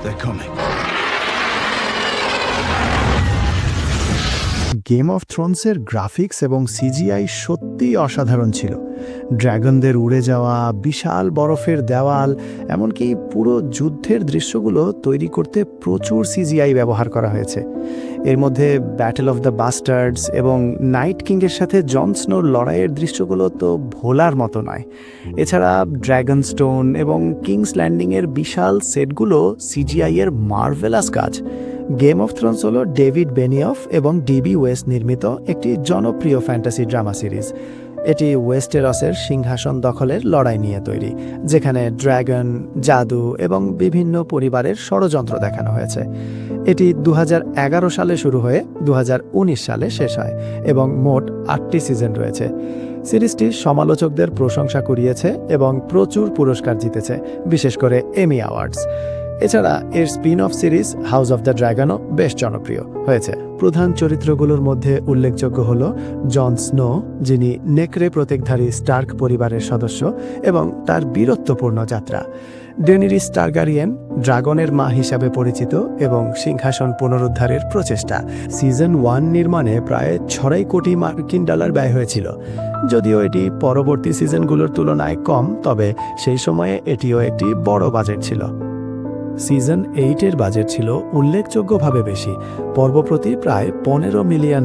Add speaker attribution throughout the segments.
Speaker 1: They're coming.
Speaker 2: Game of থ্রোনসের graphics এবং CGI সত্যিই অসাধারণ ছিল। ড্রাগনদের উড়ে যাওয়া, বিশাল বরফের দেওয়াল, এমনকি পুরো যুদ্ধের দৃশ্যগুলো তৈরি করতে প্রচুর সিজিআই ব্যবহার করা হয়েছে। এর মধ্যে ব্যাটল অফ দ্য বাস্টার্ডস এবং নাইট কিংয়ের সাথে জন স্নোর লড়াইয়ের দৃশ্যগুলো তো ভোলার মতো নয়। এছাড়া ড্র্যাগন স্টোন এবং কিংস ল্যান্ডিংয়ের বিশাল সেটগুলো সিজিআই এর মার্ভেলাস কাজ। গেম অফ থ্রোনস হল ডেভিড বেনিয়ফ এবং ডিবি ওয়েস্ট নির্মিত একটি জনপ্রিয় ফ্যান্টাসি ড্রামা সিরিজ। এটি ওয়েস্টেরসের সিংহাসন দখলের লড়াই নিয়ে তৈরি, যেখানে ড্র্যাগন, জাদু এবং বিভিন্ন পরিবারের ষড়যন্ত্র দেখানো হয়েছে। এটি 2011 সালে শুরু হয়ে 2019 সালে শেষ হয় এবং মোট 8টি সিজন রয়েছে। সিরিজটি সমালোচকদের প্রশংসা কুড়িয়েছে এবং প্রচুর পুরস্কার জিতেছে, বিশেষ করে এমি অ্যাওয়ার্ডস। এছাড়া এর spin off series house of the ড্রাগনও বেশ জনপ্রিয় হয়েছে। প্রধান চরিত্রগুলোর মধ্যে উল্লেখযোগ্য হল জন স্নো, যিনি নেকড়ে প্রতীকধারী স্টার্ক পরিবারের সদস্য, এবং তার বীরত্বপূর্ণ যাত্রা। ডেনিরিস টারগারিয়েন, ড্রাগনের মা হিসাবে পরিচিত এবং সিংহাসন পুনরুদ্ধারের প্রচেষ্টা। সিজন 1 নির্মাণে প্রায় $6 কোটি ব্যয় হয়েছিল। যদিও এটি পরবর্তী সিজনগুলোর তুলনায় কম, তবে সেই সময়ে এটিও একটি বড় বাজেট ছিল। সিজন 8-এর বাজেট ছিল উল্লেখযোগ্যভাবে বেশি, পর্বপ্রতি প্রায় $15 মিলিয়ন,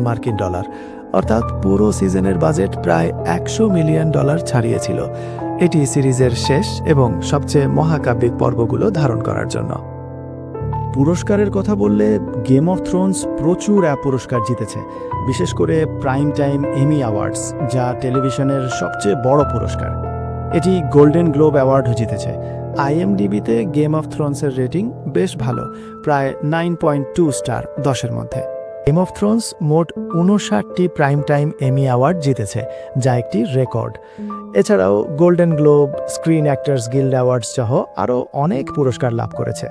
Speaker 2: অর্থাৎ পুরো সিজনের বাজেট প্রায় $100 মিলিয়ন ছাড়িয়েছিল। এটি সিরিজের শেষ এবং সবচেয়ে মহাকাব্যিক পর্বগুলো ধারণ করার জন্য। পুরস্কারের কথা বললে গেম অফ থ্রোনস প্রচুর পুরস্কার জিতেছে, বিশেষ করে প্রাইম টাইম এমি অ্যাওয়ার্ডস, যা টেলিভিশনের সবচেয়ে বড় পুরস্কার। এটি গোল্ডেন গ্লোব অ্যাওয়ার্ডও জিতেছে। আইএমডিবিতে গেম অফ থ্রোনসের রেটিং বেশ ভালো, প্রায় 9.2 স্টার 10-এর মধ্যে। গেম অফ থ্রোনস মোট 59টি প্রাইম টাইম এমি অ্যাওয়ার্ড জিতেছে, যা একটি রেকর্ড। এছাড়াও golden globe, screen actors guild awards সহ আরও অনেক পুরস্কার লাভ করেছে।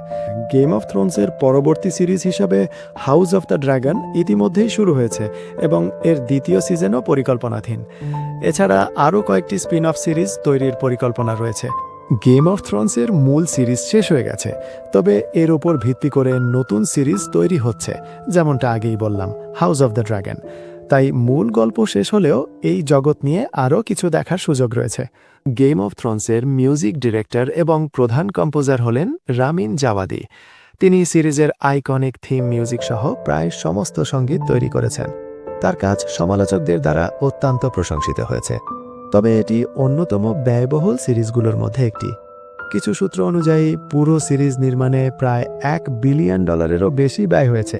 Speaker 2: গেম অফ থ্রোনসের পরবর্তী সিরিজ হিসাবে হাউস অফ দ্য ড্রাগন ইতিমধ্যেই শুরু হয়েছে এবং এর দ্বিতীয় সিজনও পরিকল্পনাধীন। এছাড়া আরও কয়েকটি স্পিন অফ সিরিজ তৈরির পরিকল্পনা রয়েছে। গেম অফ থ্রোনসের মূল সিরিজ শেষ হয়ে গেছে, তবে এর ওপর ভিত্তি করে নতুন সিরিজ তৈরি হচ্ছে, যেমনটা আগেই বললাম, হাউস অফ দ্য ড্রাগন। তাই মূল গল্প শেষ হলেও এই জগৎ নিয়ে আরও কিছু দেখার সুযোগ রয়েছে। গেম অফ থ্রোনসের মিউজিক ডিরেক্টর এবং প্রধান কম্পোজার হলেন রামিন জাওয়াদি। তিনি সিরিজের আইকনিক থিম মিউজিক সহ প্রায় সমস্ত সঙ্গীত তৈরি করেছেন। তার কাজ সমালোচকদের দ্বারা অত্যন্ত প্রশংসিত হয়েছে, তবে এটি অন্যতম ব্যয়বহুল সিরিজগুলোর মধ্যে একটি। কিছু সূত্র অনুযায়ী পুরো সিরিজ নির্মাণে প্রায় $1 বিলিয়ন বেশি ব্যয় হয়েছে।